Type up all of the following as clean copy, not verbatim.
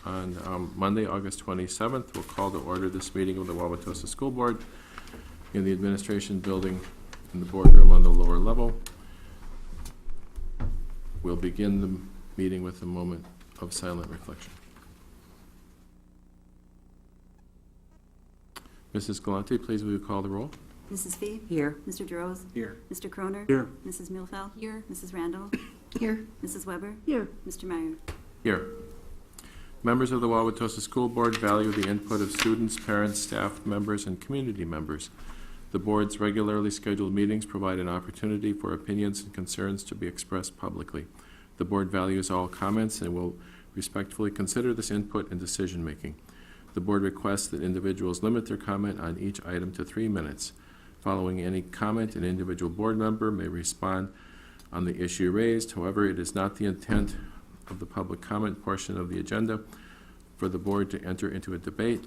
on Monday, August 27th. We'll call to order this meeting of the Wauwatosa School Board in the administration building in the boardroom on the lower level. We'll begin the meeting with a moment of silent reflection. Mrs. Galante, please will you call the roll? Mrs. Fee? Here. Mr. Giroux? Here. Mr. Croner? Here. Mrs. Muehlfeld? Here. Mrs. Randall? Here. Mrs. Weber? Here. Mr. Meyer? Here. Members of the Wauwatosa School Board value the input of students, parents, staff members, and community members. The board's regularly scheduled meetings provide an opportunity for opinions and concerns to be expressed publicly. The board values all comments and will respectfully consider this input in decision-making. The board requests that individuals limit their comment on each item to 3 minutes. Following any comment, an individual board member may respond on the issue raised. However, it is not the intent of the public comment portion of the agenda for the board to enter into a debate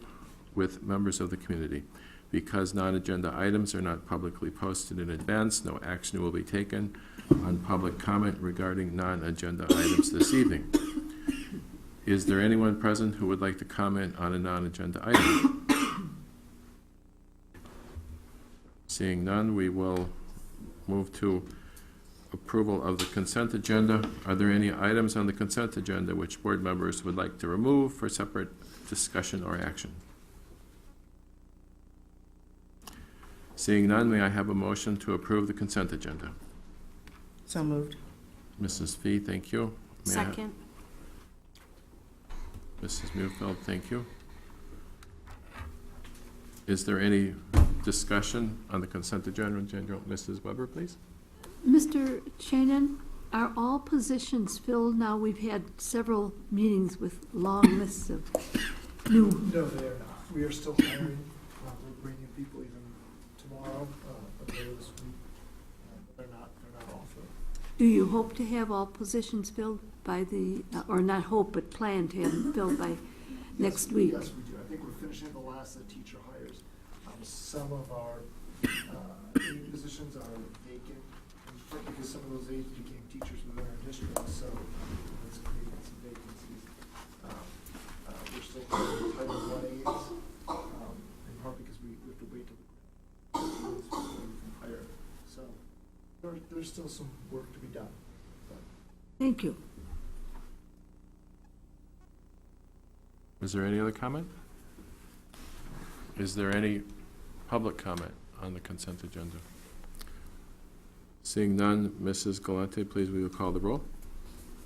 with members of the community. Because non-agenda items are not publicly posted in advance, no action will be taken on public comment regarding non-agenda items this evening. Is there anyone present who would like to comment on a non-agenda item? Seeing none, we will move to approval of the consent agenda. Are there any items on the consent agenda which board members would like to remove for separate discussion or action? Seeing none, may I have a motion to approve the consent agenda? So moved. Mrs. Fee, thank you. May I have- Second. Mrs. Muehlfeld, thank you. Is there any discussion on the consent agenda? Mrs. Weber, please. Mr. Chanin, are all positions filled now? We've had several meetings with long lists of new. No, they are not. We are still hiring. We're bringing people even tomorrow, but later this week. They're not all filled. Do you hope to have all positions filled by the, or not hope, but plan to have them filled by next week? Yes, we do. I think we're finishing the last of the teacher hires. Some of our aide positions are vacant, in part because some of those aides became teachers within our district, so it's creating some vacancies. We're still hiring Title I aides, in part because we have to wait till the hire. So there's still some work to be done. Thank you. Is there any other comment? Is there any public comment on the consent agenda? Seeing none, Mrs. Galante, please will you call the roll?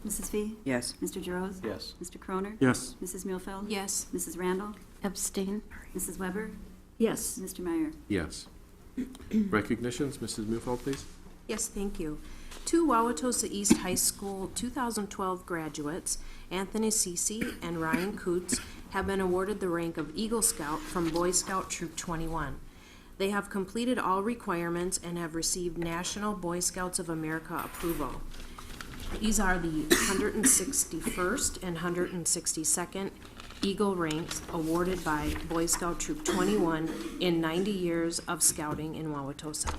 Mrs. Fee? Yes. Mr. Giroux? Yes. Mr. Croner? Yes. Mrs. Muehlfeld? Yes. Mrs. Randall? Abstain. Mrs. Weber? Yes. Mr. Meyer? Yes. Recognitions, Mrs. Muehlfeld, please. Yes, thank you. 2 Wauwatosa East High School 2012 graduates, Anthony Cece and Ryan Coots, have been awarded the rank of Eagle Scout from Boy Scout Troop 21. They have completed all requirements and have received National Boy Scouts of America approval. These are the 161st and 162nd Eagle ranks awarded by Boy Scout Troop 21 in 90 years of scouting in Wauwatosa.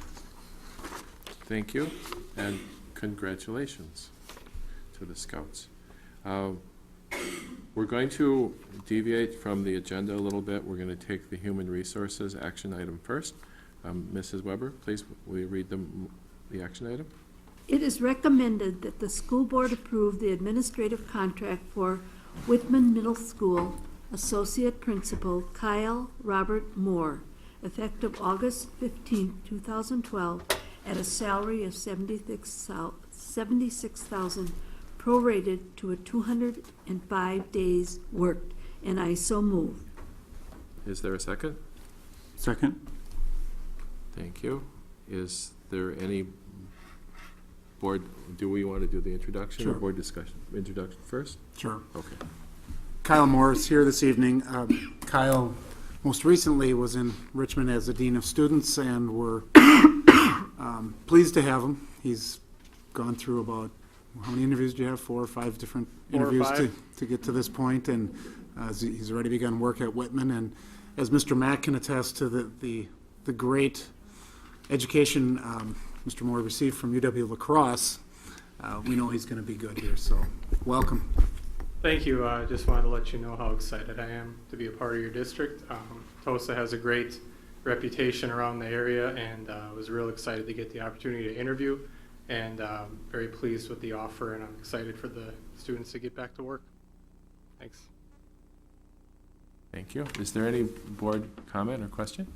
Thank you, and congratulations to the Scouts. We're going to deviate from the agenda a little bit. We're going to take the Human Resources action item first. Mrs. Weber, please, will you read the action item? It is recommended that the school board approve the administrative contract for Whitman Middle School Associate Principal Kyle Robert Moore, effective August 15, 2012, at a salary of $76,000 prorated to a 205 days worked, and I so move. Is there a second? Second. Thank you. Is there any board, do we want to do the introduction or Sure. board discussion? Introduction first? Sure. Okay. Kyle Moore is here this evening. Kyle most recently was in Richmond as the Dean of Students, and we're pleased to have him. He's gone through about, how many interviews do you have? 4 or 5 different interviews to get to this point, and he's already begun work at Whitman. And as Mr. Mack can attest to the great education Mr. Moore received from UW La Crosse, we know he's going to be good here, so welcome. Thank you. I just wanted to let you know how excited I am to be a part of your district. Tosa has a great reputation around the area, and I was real excited to get the opportunity to interview, and very pleased with the offer, and I'm excited for the students to get back to work. Thanks. Thank you. Is there any board comment or question?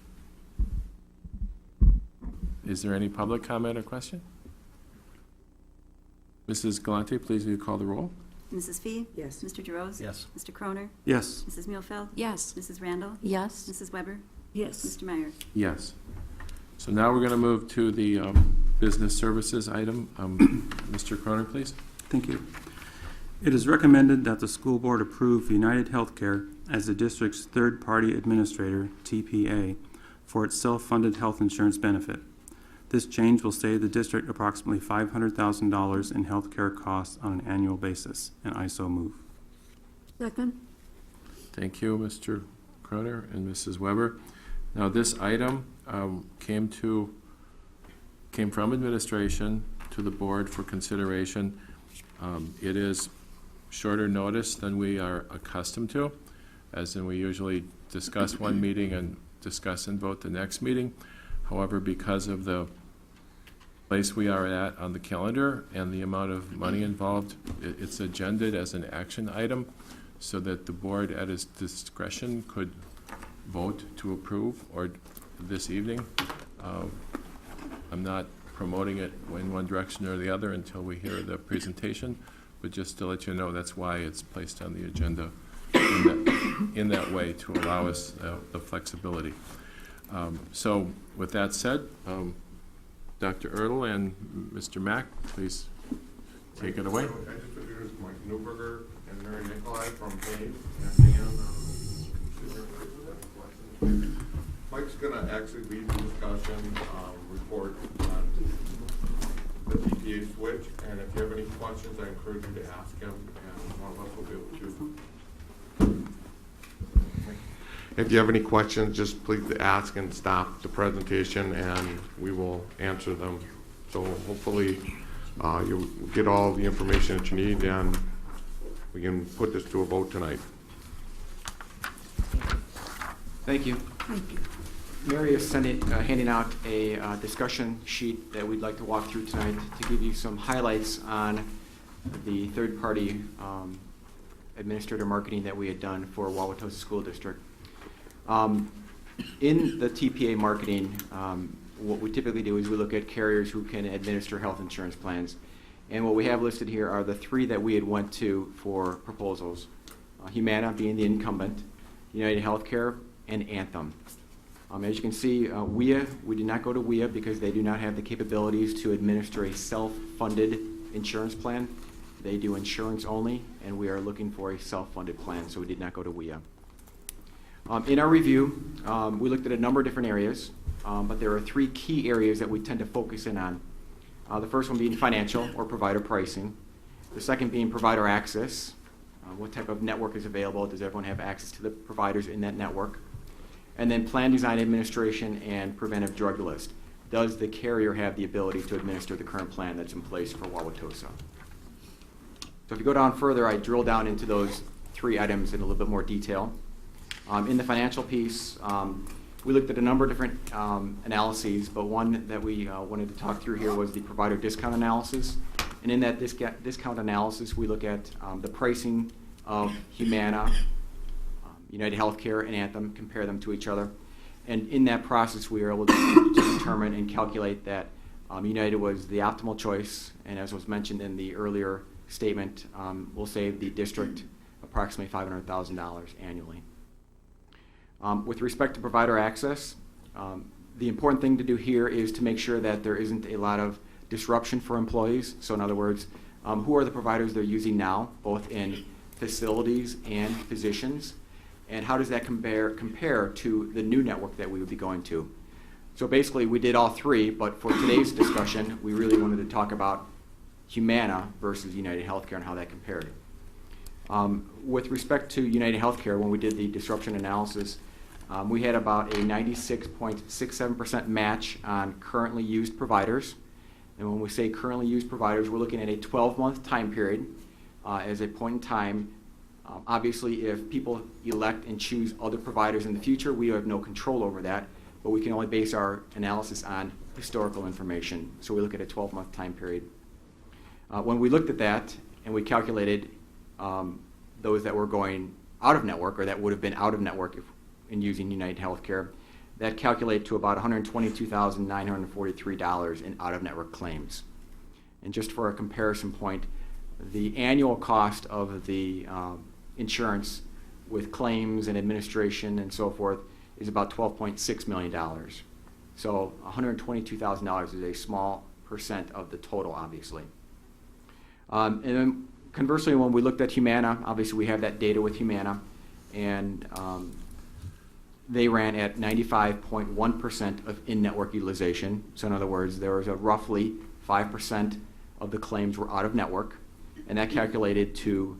Is there any public comment or question? Mrs. Galante, please will you call the roll? Mrs. Fee? Yes. Mr. Gerose? Yes. Mr. Croner? Yes. Mrs. Muehlfeld? Yes. Mrs. Randall? Yes. Mrs. Weber? Yes. Mr. Meyer? Yes. So now we're going to move to the business services item. Mr. Croner, please. Thank you. It is recommended that the school board approve United Healthcare as the district's third-party administrator, TPA, for its self-funded health insurance benefit. This change will save the district approximately $500,000 in healthcare costs on an annual basis, and I so move. Second? Thank you, Mr. Croner and Mrs. Weber. Now, this item came from administration to the board for consideration. It is shorter notice than we are accustomed to, as in we usually discuss one meeting and discuss and vote the next meeting. However, because of the place we are at on the calendar and the amount of money involved, it's agended as an action item so that the board at its discretion could vote to approve or this evening. I'm not promoting it in one direction or the other until we hear the presentation, but just to let you know, that's why it's placed on the agenda in that way, to allow us the flexibility. So with that said, Dr. Ertl and Mr. Mack, please take it away. I just introduced Mike Newberger and Mary Nicolai from Maine, and Dan, Mike's gonna actually lead the discussion, report on the TPA switch, and if you have any questions, I encourage you to ask him, and one of us will be able to. If you have any questions, just please ask and stop the presentation, and we will answer them. So hopefully you'll get all the information that you need, and we can put this to a vote tonight. Thank you. Thank you. Mary is handing out a discussion sheet that we'd like to walk through tonight to give you some highlights on the third-party administrator marketing that we had done for Wauwatosa School District. In the TPA marketing, what we typically do is we look at carriers who can administer health insurance plans. And what we have listed here are the three that we had went to for proposals. Humana being the incumbent, United Healthcare, and Anthem. As you can see, we did not go to WIA because they do not have the capabilities to administer a self-funded insurance plan. They do insurance only, and we are looking for a self-funded plan, so we did not go to WIA. In our review, we looked at a number of different areas, but there are three key areas that we tend to focus in on. The first one being financial or provider pricing. The second being provider access. What type of network is available? Does everyone have access to the providers in that network? And then plan design administration and preventive drug list. Does the carrier have the ability to administer the current plan that's in place for Wauwatosa? So if you go down further, I drill down into those three items in a little bit more detail. In the financial piece, we looked at a number of different analyses, but one that we wanted to talk through here was the provider discount analysis. And in that discount analysis, we look at the pricing of Humana, United Healthcare, and Anthem, compare them to each other. And in that process, we were able to determine and calculate that United was the optimal choice, and as was mentioned in the earlier statement, will save the district approximately $500,000 annually. With respect to provider access, the important thing to do here is to make sure that there isn't a lot of disruption for employees. So in other words, who are the providers they're using now, both in facilities and physicians, and how does that compare to the new network that we would be going to? So basically, we did all three, but for today's discussion, we really wanted to talk about Humana versus United Healthcare and how that compared. With respect to United Healthcare, when we did the disruption analysis, we had about a 96.67% match on currently used providers. And when we say currently used providers, we're looking at a 12-month time period as a point in time Obviously, if people elect and choose other providers in the future, we have no control over that, but we can only base our analysis on historical information. So we look at a 12-month time period. When we looked at that and we calculated those that were going out of network, or that would have been out of network in using United Healthcare, that calculated to about $122,943 in out-of-network claims. And just for a comparison point, the annual cost of the insurance with claims and administration and so forth is about $12.6 million. So $122,000 is a small percent of the total, obviously. And then conversely, when we looked at Humana, obviously we have that data with Humana, and they ran at 95.1% of in-network utilization. So in other words, there was a roughly 5% of the claims were out of network, and that calculated to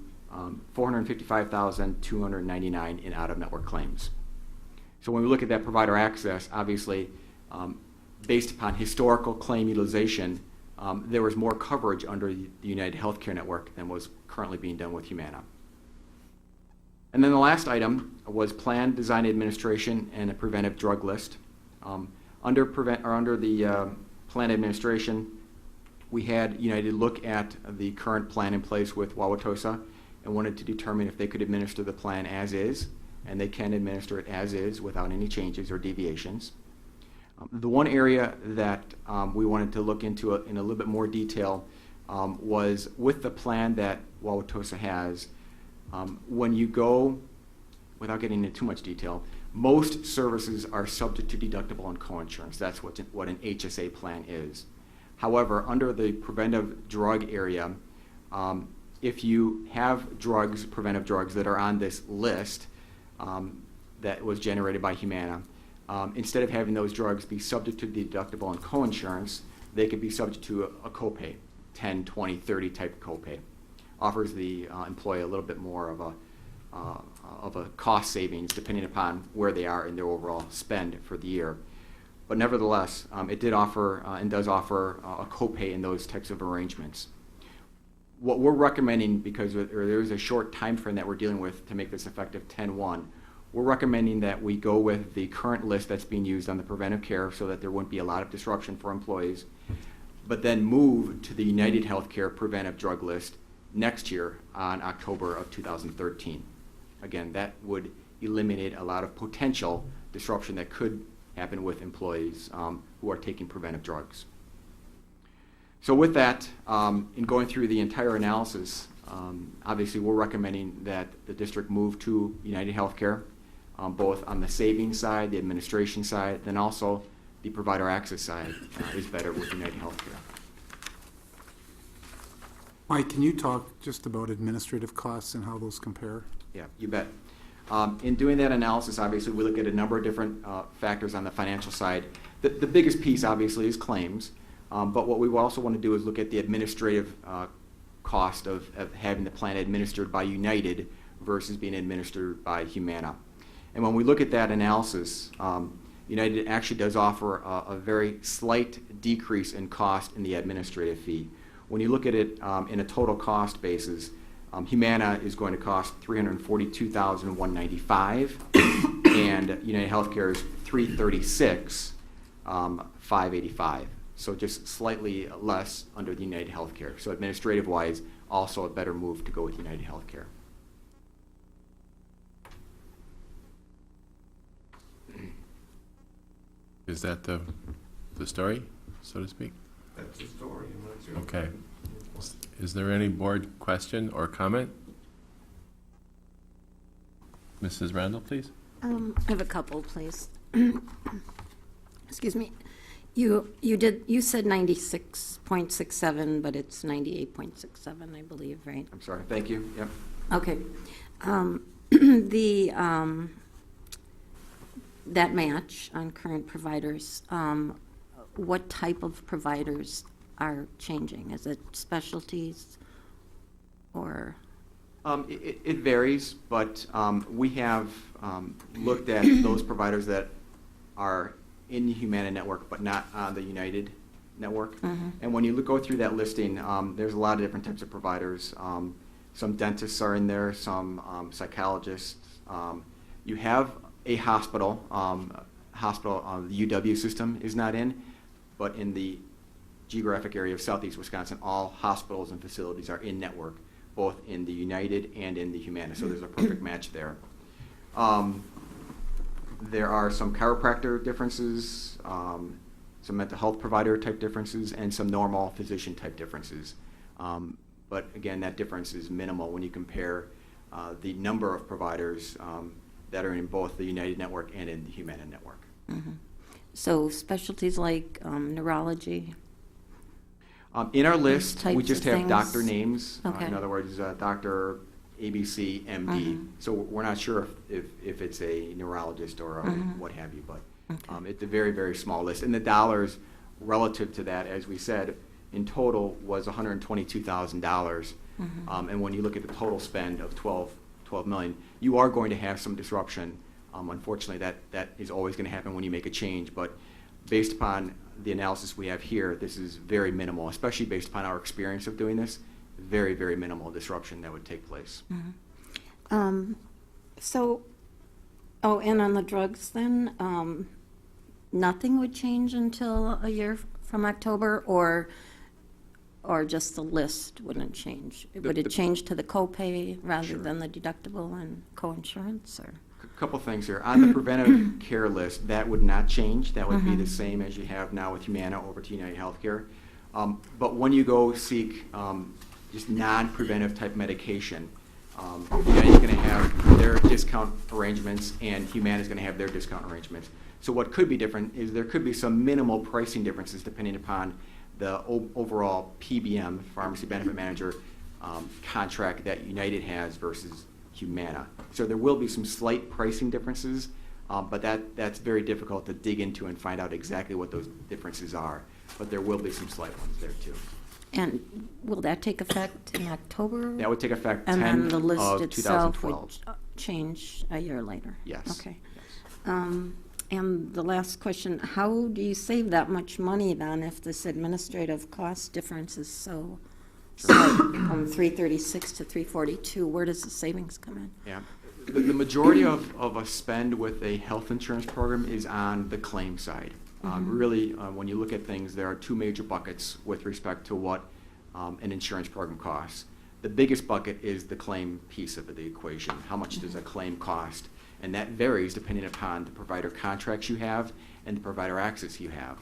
455,299 in out-of-network claims. So when we look at that provider access, obviously, based upon historical claim utilization, there was more coverage under the United Healthcare network than was currently being done with Humana. And then the last item was plan design administration and a preventive drug list. Under the plan administration, we had United look at the current plan in place with Wauwatosa and wanted to determine if they could administer the plan as is, and they can administer it as is without any changes or deviations. The one area that we wanted to look into in a little bit more detail was with the plan that Wauwatosa has. When you go, without getting into too much detail, most services are subject to deductible and coinsurance. That's what an HSA plan is. However, under the preventive drug area, if you have drugs, preventive drugs, that are on this list that was generated by Humana, instead of having those drugs be subject to deductible and coinsurance, they could be subject to a copay, 10, 20, 30 type copay. Offers the employee a little bit more of a cost savings depending upon where they are in their overall spend for the year. But nevertheless, it did offer and does offer a copay in those types of arrangements. What we're recommending, because there is a short time frame that we're dealing with to make this effective 10/1, we're recommending that we go with the current list that's being used on the preventive care so that there wouldn't be a lot of disruption for employees, but then move to the United Healthcare preventive drug list next year on October of 2013. Again, that would eliminate a lot of potential disruption that could happen with employees who are taking preventive drugs. So with that, in going through the entire analysis, obviously we're recommending that the district move to United Healthcare, both on the savings side, the administration side, then also the provider access side is better with United Healthcare. Mike, can you talk just about administrative costs and how those compare? Yeah, you bet. In doing that analysis, obviously, we look at a number of different factors on the financial side. The biggest piece, obviously, is claims. But what we also want to do is look at the administrative cost of having the plan administered by United versus being administered by Humana. And when we look at that analysis, United actually does offer a very slight decrease in cost in the administrative fee. When you look at it in a total cost basis, Humana is going to cost $342,195, and United Healthcare is $336,585. So just slightly less under the United Healthcare. So administrative-wise, also a better move to go with United Healthcare. Is that the story, so to speak? That's the story. Okay. Is there any board question or comment? Mrs. Randall, please. I have a couple, please. Excuse me. You said 96.67, but it's 98.67, I believe, right? I'm sorry. Thank you. Yep. Okay. That match on current providers, what type of providers are changing? Is it specialties or? It varies, but we have looked at those providers that are in the Humana network but not on the United network. Mm-hmm. And when you go through that listing, there's a lot of different types of providers. Some dentists are in there, some psychologists. You have a hospital. The UW system is not in, but in the geographic area of southeast Wisconsin, all hospitals and facilities are in network, both in the United and in the Humana. So there's a perfect match there. There are some chiropractor differences, some mental health provider type differences, and some normal physician type differences. But again, that difference is minimal when you compare the number of providers that are in both the United Network and in the Humana Network. Mm-hmm. So specialties like neurology? In our list, we types just of have doctor things? names. Okay. In other words, Dr. ABC, MD. So we're not sure if it's a neurologist or a what have you, but Okay. it's a very, very small list. And the dollars relative to that, as we said, in total was $122,000. And when you look at the total spend of $12 million, you are going to have some disruption. Unfortunately, that is always going to happen when you make a change. But based upon the analysis we have here, this is very minimal, especially based upon our experience of doing this. Very, very minimal disruption that would take place. And on the drugs then, nothing would change until a year from October, or just the list wouldn't change? Would it change to the copay rather Sure. than the deductible and coinsurance, or? A couple things here. On the preventive care list, that would not change. That would be the same as you have now with Humana over to United Healthcare. But when you go seek just non-preventive type medication, United's going to have their discount arrangements and Humana is going to have their discount arrangements. So what could be different is there could be some minimal pricing differences depending upon the overall PBM, Pharmacy Benefit Manager, contract that United has versus Humana. So there will be some slight pricing differences, but that's very difficult to dig into and find out exactly what those differences are. But there will be some slight ones there too. And will that take effect in October? That would take effect And 10 then the list of itself 2012. would change a year later? Yes. Okay. Yes. And the last question, how do you save that much money then if this administrative cost difference is so slight, from 336 to 342? Where does the savings come in? Yeah. The majority of a spend with a health insurance program is on the claim side. Really, when you look at things, there are two major buckets with respect to what an insurance program costs. The biggest bucket is the claim piece of the equation. How much does a claim cost? And that varies depending upon the provider contracts you have and the provider access you have.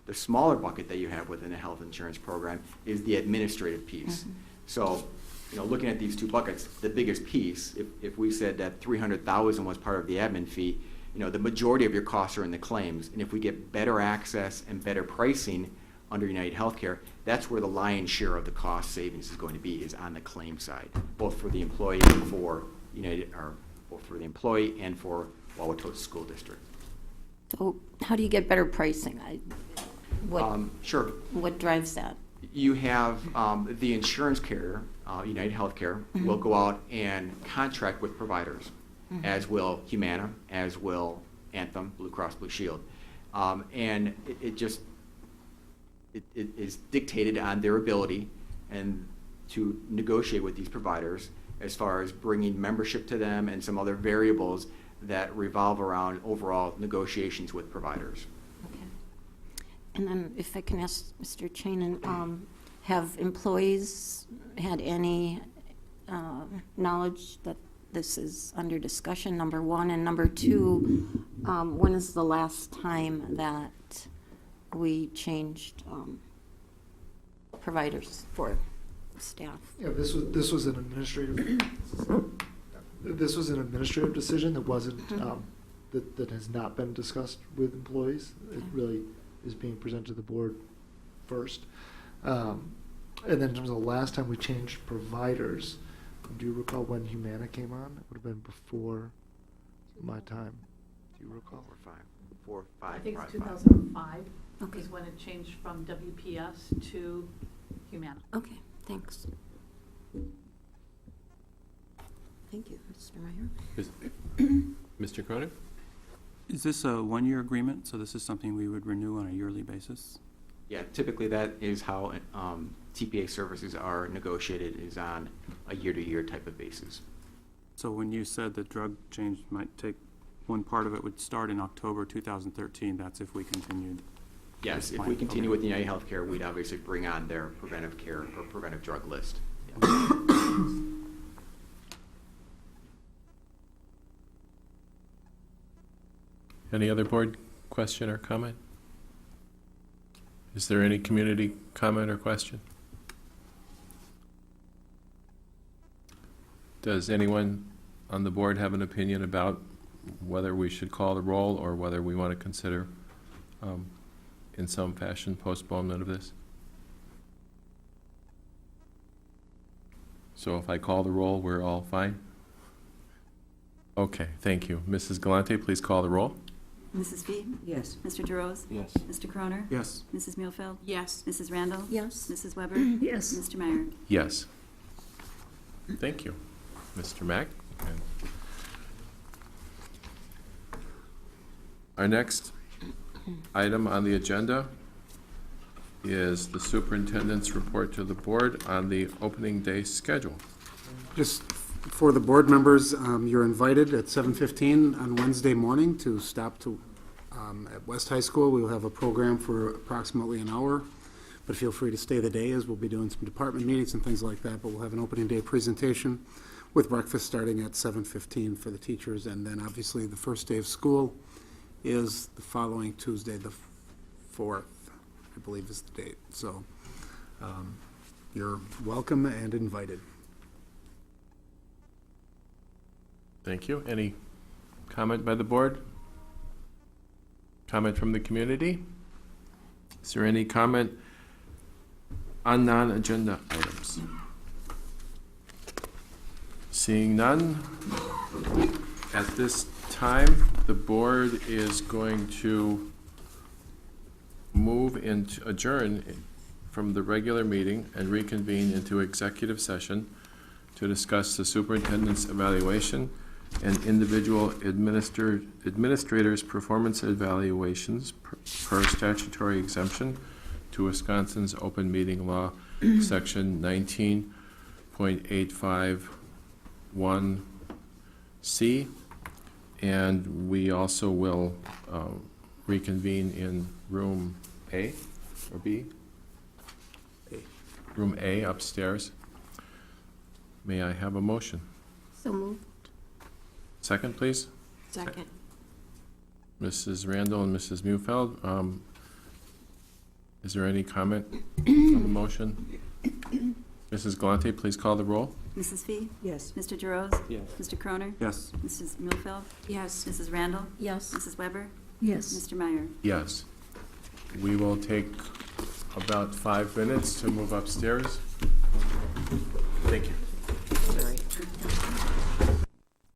The smaller bucket that you have within a health insurance program is the administrative piece. So, looking at these two buckets, the biggest piece, if we said that $300,000 was part of the admin fee, the majority of your costs are in the claims. And if we get better access and better pricing under United Healthcare, that's where the lion's share of the cost savings is going to be, is on the claim side, both for the employee and for United, or both for the employee and for Wauwatosa School District. So how do you get better pricing? Sure. What drives that? You have the insurance carrier, United Healthcare, will go out and contract with providers, as will Humana, as will Anthem, Blue Cross Blue Shield. And it is dictated on their ability and to negotiate with these providers as far as bringing membership to them and some other variables that revolve around overall negotiations with providers. Okay. And then if I can ask Mr. Chanin, have employees had any knowledge that this is under discussion, number one? And number two, when is the last time that we changed providers for staff? Yeah, this was an administrative, this was an administrative decision that wasn't, that has not been discussed with employees. It really is being presented to the board first. And then in terms of the last time we changed providers, do you recall when Humana came on? It would have been before my time. Do you recall? 4 or 5. I think it's 5. 2005 Okay. is when it changed from WPS to Humana. Okay, thanks. Thank you, Mr. Meyer. Mr. Cronin? Is this a one-year agreement, so this is something we would renew on a yearly basis? Yeah, typically that is how TPA services are negotiated is on a year-to-year type of basis. So when you said that drug change might take, one part of it would start in October 2013, that's if we continued? Yes, if Fine, we continue okay. with United Healthcare, we'd obviously bring on their preventive care or preventive drug list. Any other board question or comment? Is there any community comment or question? Does anyone on the board have an opinion about whether we should call the roll or whether we want to consider in some fashion postponement of this? So if I call the roll, we're all fine? Okay, thank you. Mrs. Galante, please call the roll. Mrs. Fee? Yes. Mr. DeRose? Yes. Mr. Croner? Yes. Mrs. Muehlfeld? Yes. Mrs. Randall? Yes. Mrs. Weber? Yes. Mr. Meyer? Yes. Thank you, Mr. Mack. And our next item on the agenda is the superintendent's report to the board on the opening day schedule. Just for the board members, you're invited at 7:15 on Wednesday morning to stop to, at West High School. We will have a program for approximately an hour, but feel free to stay the day as we'll be doing some department meetings and things like that. But we'll have an opening day presentation with breakfast starting at 7:15 for the teachers. And then obviously the first day of school is the following Tuesday, the 4th, I believe is the date. So you're welcome and invited. Thank you. Any comment by the board? Comment from the community? Is there any comment on non-agenda items? Seeing none, at this time, the board is going to move into adjourn from the regular meeting and reconvene into executive session to discuss the superintendent's evaluation and individual administrators' performance evaluations per statutory exemption to Wisconsin's open meeting law, section 19.851C. And we also will reconvene in room A or B? Room A upstairs. May I have a motion? So moved. Second, please. Second. Mrs. Randall and Mrs. Muehlfeld. Is there any comment on the motion? Mrs. Galante, please call the roll. Mrs. Fee? Yes. Mr. DeRose? Yes. Mr. Croner? Yes. Mrs. Muehlfeld? Yes. Mrs. Randall? Yes. Mrs. Weber? Yes. Mr. Meyer? Yes. We will take about 5 minutes to move upstairs. Thank you.